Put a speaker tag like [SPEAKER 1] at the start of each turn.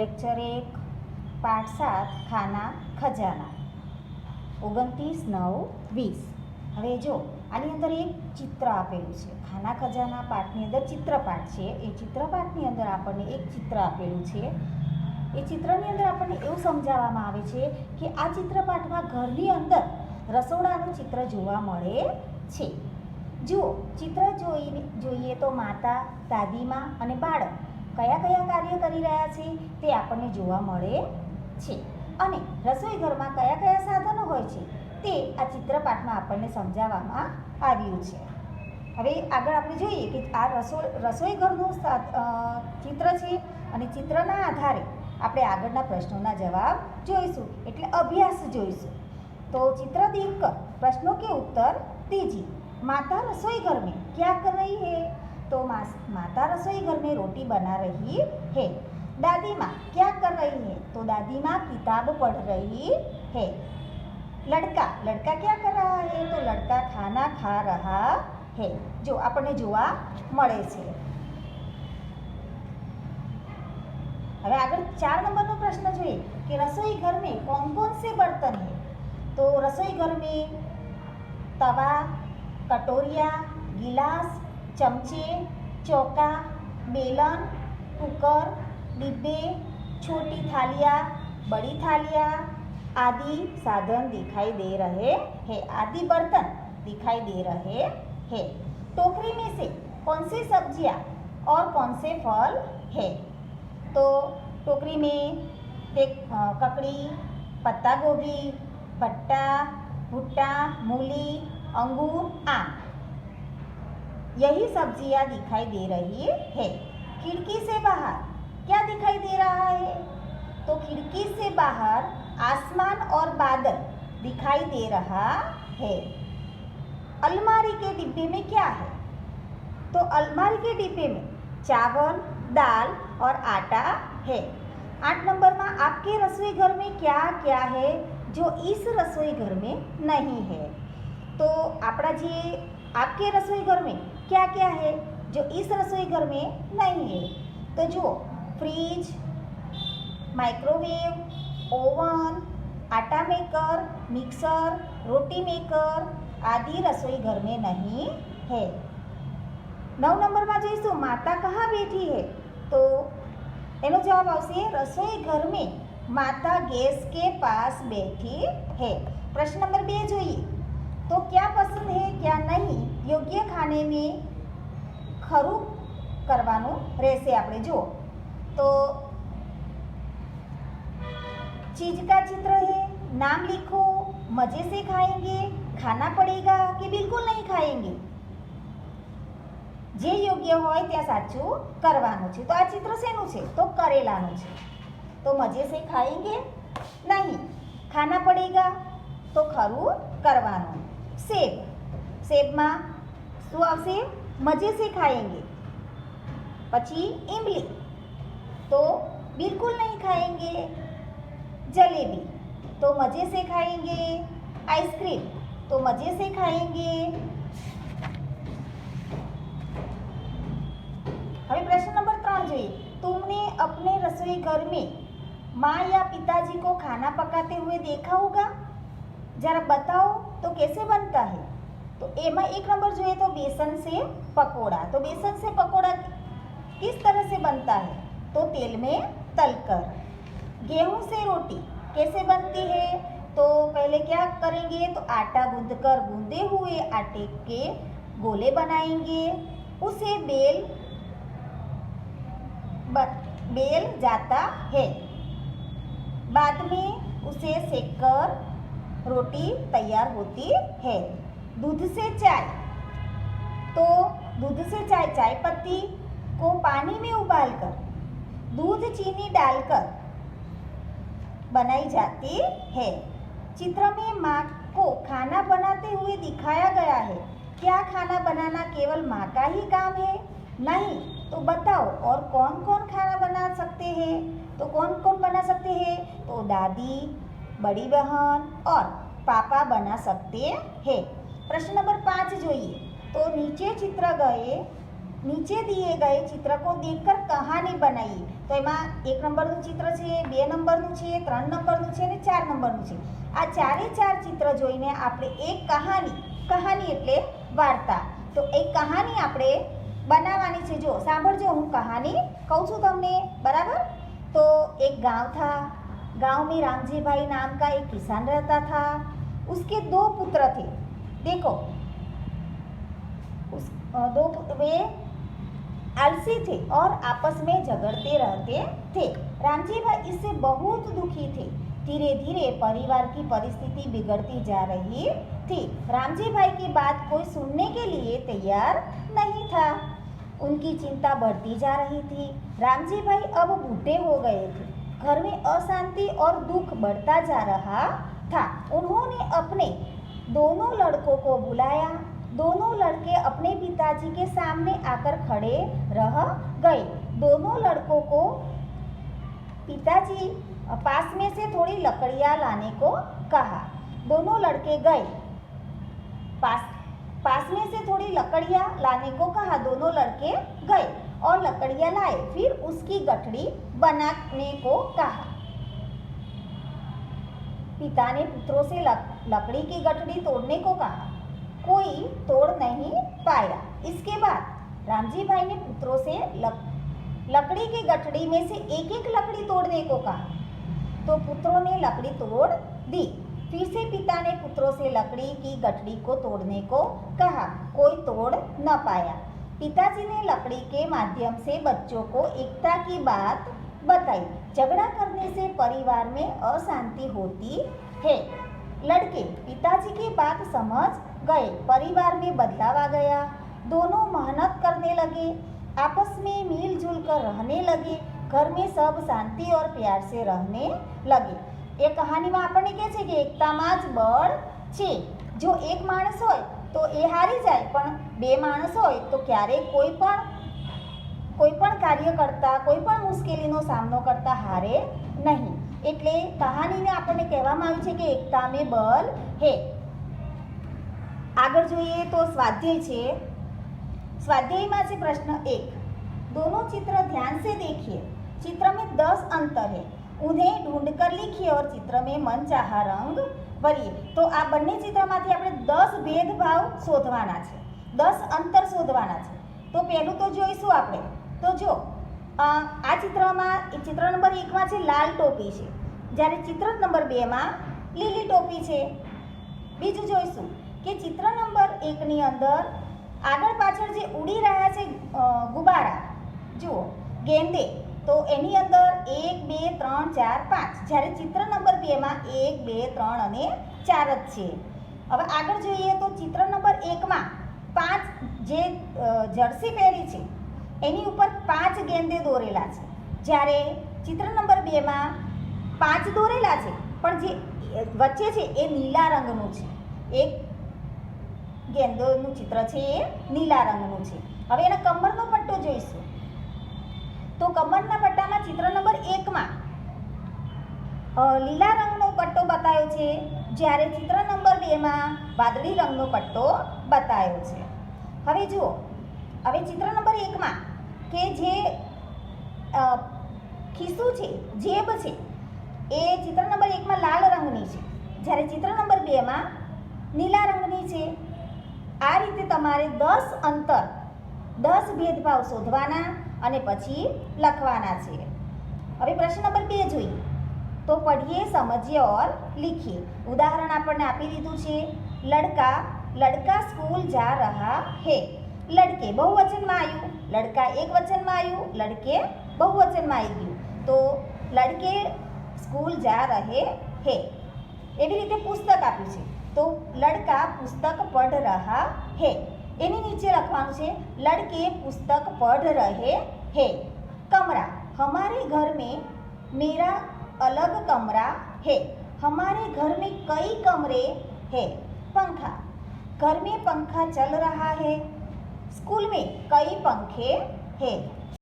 [SPEAKER 1] Lecture 1 पाठ 7 खाना खजाना 29/9/20। હવે જો આની અંદર એક ચિત્ર આપેલું છે. ખાના ખજાના પાઠની અંદર ચિત્રપાઠ છે. એ ચિત્રપાઠની અંદર આપણને એક ચિત્ર આપેલું છે. એ ચિત્રની અંદર આપણને એવું સમજાવવામાં આવે છે કે આ ચિત્રપાઠમાં ઘરની અંદર રસોડાનું ચિત્ર જોવા મળે છે. જુઓ, ચિત્ર જોઈએ તો માતા, દાદીમા અને બાળક કયા કયા કાર્ય કરી રહ્યા છે તે આપણને જોવા મળે છે. અને રસોઈ ઘરમાં કયા કયા સાધનો હોય છે તે આ ચિત્રપાઠમાં આપણને સમજાવવામાં આવ્યું છે. હવે આગળ આપણે જોઈએ કે આ રસોઈ ઘરનું ચિત્ર છે અને ચિત્રના આધારે આપણે આગળના પ્રશ્નોના જવાબ જોઈશું, એટલે અભ્યાસ જોઈશું. तो चित्र देखकर प्रश्नों के उत्तर दीजिए. माता रसोई घर में क्या कर रही है? तो माता रसोई घर में रोटी बना रही है. दादी माँ क्या कर रही है? तो दादी माँ किताब पढ़ रही है. लड़का क्या कर रहा है? तो लड़का खाना खा रहा है. जो आपने जोवा મળે છે. હવે આગળ 4 નંબરનો પ્રશ્ન જોઈએ કે રસોઈ घर में कौन कौन से बर्तन है? तो रसोई घर में तवा, कटोरिया, गिलास, चमचे, चौका, बेलन, कुकर, डिब्बे, छोटी थालियाँ, बड़ी थालियाँ आदि साधन दिखाई दे रहे हैं. आदि बर्तन दिखाई दे रहे हैं. टोकरी में से कौन सी सब्जियाँ और कौन से फल है? तो टोकरी में ककड़ी, पत्ता गोभी, भट्टा, भुट्टा, मूली, अंगूर, आम, यही सब्जियां दिखाई दे रही है. खिड़की से बाहर क्या दिखाई दे रहा है? तो खिड़की से बाहर आसमान और बादल दिखाई दे रहा है. अलमारी के डिब्बे में क्या है? तो अलमारी के डिब्बे में चावल, दाल और आटा है. 8 नंबर में आपके रसोई घर में क्या क्या है जो इस रसोई घर में नहीं है? तो आपड़ा जी आपके रसोई घर में क्या क्या है जो इस रसोई घर में नहीं है? तो जो फ्रिज, माइक्रोवेव, ओवन, आटा मेकर, मिक्सर, रोटी मेकर आदि रसोई घर में नहीं है. 9 नंबर में જોઈશું माता कहाँ बैठी है? तो એનો જવાબ આવશે રસોઈ ઘર में माता गैस के पास बैठी है. प्रश्न नंबर 2 જોઈએ तो क्या पसंद है क्या नहीं योग्य खाने में ખરું કરવાનું રહેશે. આપણે જો तो चीज का चित्र है, नाम लिखो, मजे से खाएंगे, खाना पड़ेगा कि बिल्कुल नहीं खाएंगे. જે યોગ્ય હોય ત્યાં સાચું કરવાનું છે. તો આ ચિત્ર શેનું છે? તો કરેલાનું છે. તો મજે સે ખાएंगे નહીં, ખાના પડેગા તો ખરું કરવાનું. સેબમાં શું આવશે? મજે સે ખાएंगे. પછી ઇમલી તો બિલકુલ નહીં ખાएंगे. જલેબી તો મજે સે ખાएंगे. આઈસ્ક્રીમ તો મજે સે ખાएंगे. હવે प्रश्न नंबर 3 જોઈએ. तुमने अपने रसोई घर में माँ या पिताजी को खाना पकाते हुए देखा होगा? जरा बताओ तो कैसे बनता है? तो एमा 1 नंबर જોઈએ तो बेसन से पकोड़ा. तो बेसन से पकोड़ा किस तरह से बनता है? तो तेल में तलकर. गेहूं से रोटी कैसे बनती है? तो पहले क्या करेंगे? तो आटा गूंदकर गूंदे हुए आटे के गोले बनाएंगे. उसे बेल जाता है. बाद में उसे सेककर रोटी तैयार होती है. दूध से चाय तो दूध से चाय पत्ती को पानी में उबालकर दूध चीनी डालकर बनाई जाती है. चित्र में माँ को खाना बनाते हुए दिखाया गया है. क्या खाना बनाना केवल माँ का ही काम है? नहीं. तो बताओ और कौन कौन खाना बना सकते हैं? तो कौन कौन बना सकते हैं? तो दादी, बड़ी बहन और पापा बना सकते हैं. प्रश्न नंबर 5 જોઈએ तो नीचे चित्र गए નીચે દિए गए चित्र को देखकर कहानी बनाइए। તો એમાં 1 નંબરનું ચિત્ર છે, 2 નંબરનું છે, 3 નંબરનું છે અને 4 નંબરનું છે। આ ચારે ચાર ચિત્ર જોઈને આપણે એક કહાની એટલે વાર્તા, તો એક કહાની આપણે બનાવવાની છે। જો સાંભળજો, હું કહાની કહું છું તમને, બરાબર। तो एक गांव था, गांव में रामजी भाई नाम का एक किसान रहता था। उसके 2 पुत्र थे। देखो, वे आलसी थे और आपस में झगड़ते रहते थे। रामजी भाई इससे बहुत दुखी थे। धीरे धीरे परिवार की परिस्थिति बिगड़ती जा रही थी। रामजी भाई की बात कोई सुनने के लिए तैयार नहीं था। उनकी चिंता बढ़ती जा रही थी। रामजी भाई अब बूढ़े हो गए थे। घर में अशांति और दुख बढ़ता जा रहा था। उन्होंने अपने दोनों लड़कों को बुलाया। दोनों लड़के अपने पिताजी के सामने आकर खड़े रह गए। दोनों लड़कों को पिताजी पास में से थोड़ी लकड़ियाँ लाने को कहा। दोनों लड़के गए, पास में से थोड़ी लकड़ियाँ लाने को कहा। दोनों लड़के गए और लकड़ियाँ लाए। फिर उसकी गठड़ी बनाने को कहा। पिता ने पुत्रों से लकड़ी की गठड़ी तोड़ने को कहा। कोई तोड़ नहीं पाया। इसके बाद रामजी भाई ने पुत्रों से लकड़ी की गठड़ी में से एक एक लकड़ी तोड़ने को कहा। तो पुत्रों ने लकड़ी तोड़ दी। फिर से पिता ने पुत्रों से लकड़ी की गठड़ी को तोड़ने को कहा। कोई तोड़ न पाया। पिताजी ने लकड़ी के माध्यम से बच्चों को एकता की बात बताई। झगड़ा करने से परिवार में अशांति होती है। लड़के पिताजी की बात समझ गए। परिवार में बदलाव आ गया। दोनों मेहनत करने लगे, आपस में मिलजुल कर रहने लगे। घर में सब शांति और प्यार से रहने लगे। એ કહાનીમાં આપણને કહે છે કે એકતામાં જ બળ છે। જો એક માણસ હોય તો એ હારી જાય, પણ 2 માણસ હોય તો ક્યારેય કોઈ પણ કાર્ય કરતા, કોઈ પણ મુશ્કેલીનો સામનો કરતા હારે નહીં। એટલે કહાનીને આપણને કહેવામાં આવ્યું છે કે એકતા में बल है। આગળ જોઈએ તો સ્વાધ્યાય છે। સ્વાધ્યાયમાં છે પ્રશ્ન 1। दोनों चित्र ध्यान से देखिए। चित्र में 10 अंतर है। उन्हें ढूंढकर लिखिए और चित्र में मनचाहा रंग भरिए। तो आ बने चित्रमांथी આપણે 10 भेदभाव શોધવાના છે, 10 અંતર શોધવાના છે। તો પહેલું તો જોઈશું આપણે। તો જો આ ચિત્રમાં ચિત્ર નંબર 1 માં છે લાલ ટોપી છે, જ્યારે ચિત્ર નંબર 2 માં લીલી ટોપી છે। બીજું જોઈશું કે ચિત્ર નંબર 1 ની અંદર આગળ પાછળ જે ઉડી રહ્યા છે ગુબારા, જુઓ ગેંદે, તો એની અંદર 1 2 3 4 5, જ્યારે ચિત્ર નંબર 2 માં 1 2 3 અને 4 જ છે। હવે આગળ જોઈએ તો ચિત્ર નંબર 1 માં 5 જે જર્સી પહેરી છે એની ઉપર 5 ગેંદે દોરેલા છે, જ્યારે ચિત્ર નંબર 2 માં 5 દોરેલા છે પણ જે વચ્ચે છે એ નીલા રંગનું છે। એક ગેંદોનું ચિત્ર છે એ નીલા રંગનું છે। હવે એના કમરનો પટ્ટો જોઈશું। તો કમરના પટ્ટામાં ચિત્ર નંબર 1 માં લીલા રંગનો પટ્ટો બતાવ્યો છે, જ્યારે ચિત્ર નંબર 2 માં વાદળી રંગનો પટ્ટો બતાવ્યો છે। હવે જુઓ, હવે ચિત્ર નંબર 1 માં કે જે ખિસ્સું છે, જેબ છે, એ ચિત્ર નંબર 1 માં લાલ રંગની છે, જ્યારે ચિત્ર નંબર 2 માં નીલા રંગની છે। આ રીતે તમારે 10 અંતર, 10 भेदभाव શોધવાના અને પછી લખવાના છે। હવે પ્રશ્ન નંબર 2 જોઈએ। તો પઢીએ, સમજીએ और लिखिए। ઉદાહરણ આપણને આપી દીધું છે। લડકા સ્કૂલ જા રહા હે। લડકે બહુવચનમાં આવ્યું, લડકા એકવચનમાં આવ્યું, લડકે બહુવચનમાં આવી ગયું। તો લડકે સ્કૂલ જા રહે હે। એવી રીતે પુસ્તક આપ્યું છે, તો લડકા પુસ્તક પઢ રહા હે। એની નીચે લખવાનું છે લડકે પુસ્તક પढ़ रहे हैं। कमरा, हमारे घर में मेरा अलग कमरा है। हमारे घर में कई कमरे हैं। पंखा, घर में पंखा चल रहा है। स्कूल में कई पंखे हैं।